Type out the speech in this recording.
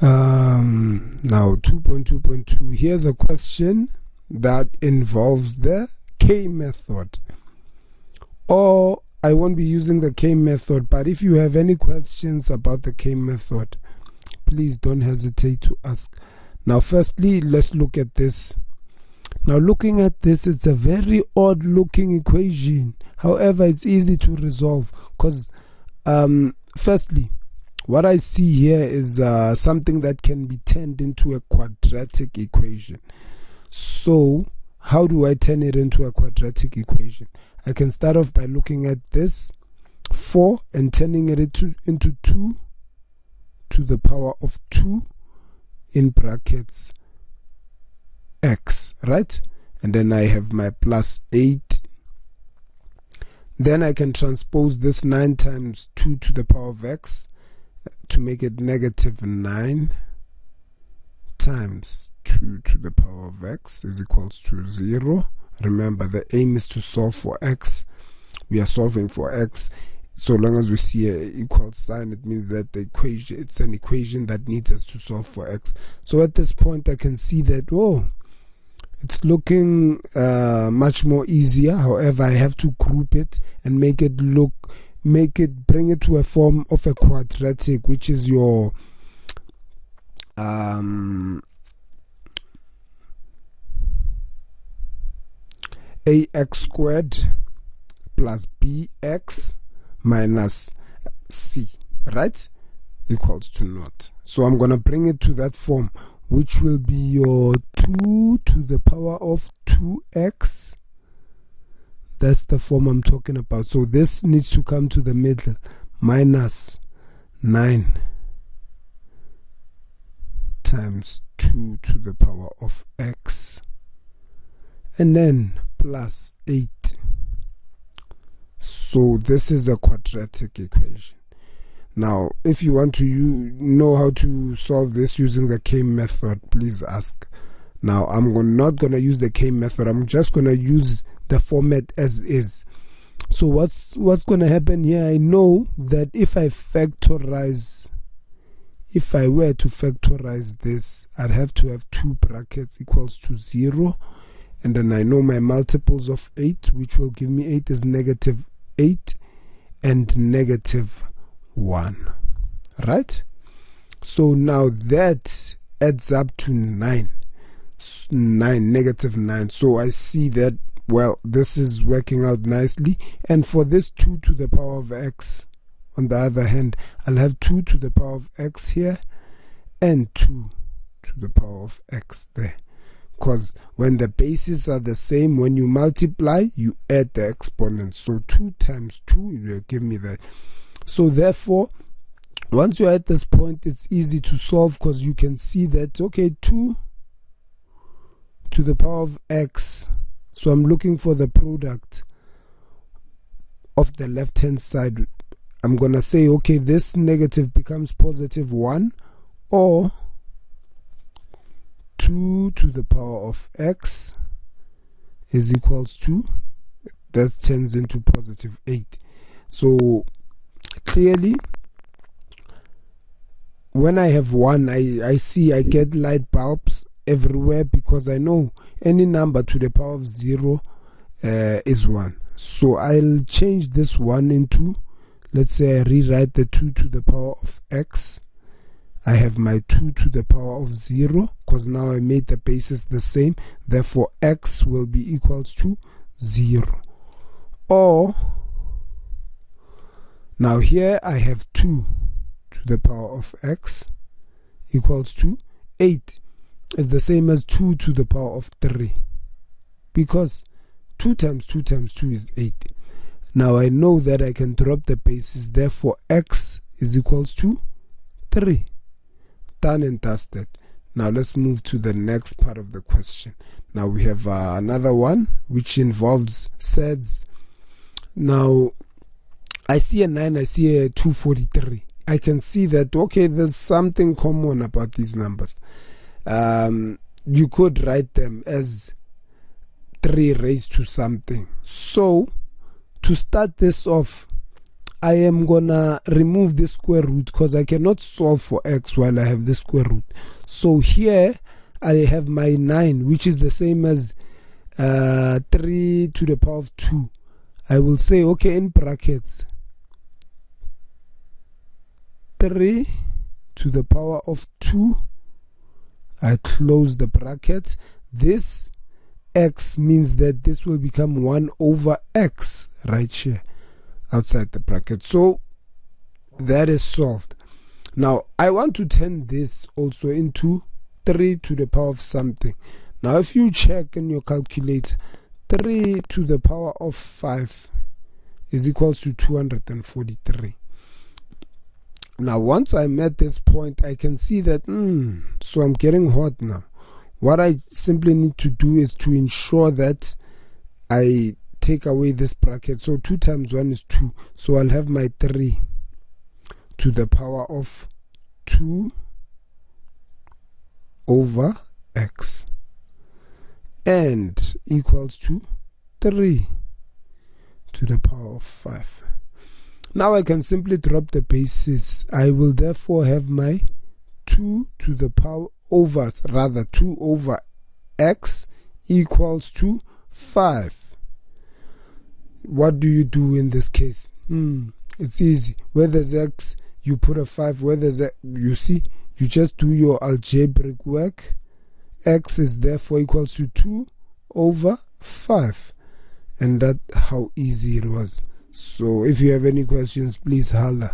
Now 2.2.2, here's a question that involves the K method, or I won't be using the K method, but if you have any questions about the K method, please don't hesitate to ask. Now firstly, let's look at this. Now looking at this, it's a very odd looking equation. However, it's easy to resolve because firstly, what I see here is something that can be turned into a quadratic equation. So how do I turn it into a quadratic equation? I can start off by looking at this 4 and turning it into 2 to the power of 2 in brackets x, right? And then I have my plus 8. Then I can transpose this 9 times 2 to the power of x to make it negative 9 times 2 to the power of x is equals to 0. Remember, the aim is to solve for x. We are solving for x. So long as we see an equal sign, it means that the equation, it's an equation that needs us to solve for x. So at this point I can see that, oh, it's looking much more easier. However, I have to group it and bring it to a form of a quadratic, which is your ax squared plus bx minus c, right, equals to naught. So I'm going to bring it to that form, which will be your 2 to the power of 2x. That's the form I'm talking about. So this needs to come to the middle, minus 9 times 2 to the power of x, and then plus 8. So this is a quadratic equation. Now, if you want to know how to solve this using the K method, please ask. Now, I'm not going to use the K method. I'm just going to use the format as is. So what's going to happen here? I know that if I were to factorize this, I'd have to have 2 brackets equals to 0. And then I know my multiples of 8, which will give me 8 is negative 8 and negative 1, right? So now that adds up to 9, negative 9. So I see that, well, this is working out nicely. And for this 2 to the power of x, on the other hand, I'll have 2 to the power of x here and 2 to the power of x there. Because when the bases are the same, when you multiply, you add the exponents. So 2 times 2 will give me that. So therefore, once you're at this point, it's easy to solve because you can see that, okay, 2 to the power of x. So I'm looking for the product of the left-hand side. I'm going to say, okay, this negative becomes positive 1, or 2 to the power of x is equals to, that turns into positive 8. So clearly, when I have 1, I see I get light bulbs everywhere, because I know any number to the power of 0 is 1. So I'll change this 1 into, let's say I rewrite the 2 to the power of x. I have my 2 to the power of 0, because now I made the bases the same. Therefore, x will be equals to 0. Or, now here I have 2 to the power of x equals to 8. It's the same as 2 to the power of 3, because 2 times 2 times 2 is 8. Now I know that I can drop the bases. Therefore, x is equals to 3. Done and dusted. Now let's move to the next part of the question. Now we have another one which involves sets. Now I see a 9, I see a 243. I can see that, okay, there's something common about these numbers. You could write them as 3 raised to something. So to start this off, I am gonna remove the square root because I cannot solve for x while I have the square root. So here I have my 9, which is the same as 3 to the power of 2. I will say, okay, in brackets, 3 to the power of 2. I close the bracket. This x means that this will become 1 over x right here outside the bracket. So that is solved. Now I want to turn this also into 3 to the power of something. Now if you check in your calculator, 3 to the power of 5 is equals to 243. Now once I'm at this point, I can see that so I'm getting hot now. What I simply need to do is to ensure that I take away this bracket. So 2 times 1 is 2. So I'll have my 3 to the power of 2 over x and equals to 3 to the power of 5. Now I can simply drop the bases. I will therefore have my 2 to the power over, rather 2 over x equals to 5. What do you do in this case? It's easy. Where there's x, you put a 5. Where there's x, you see, you just do your algebraic work. X is therefore equals to 2 over 5. And that's how easy it was. So if you have any questions, please holler.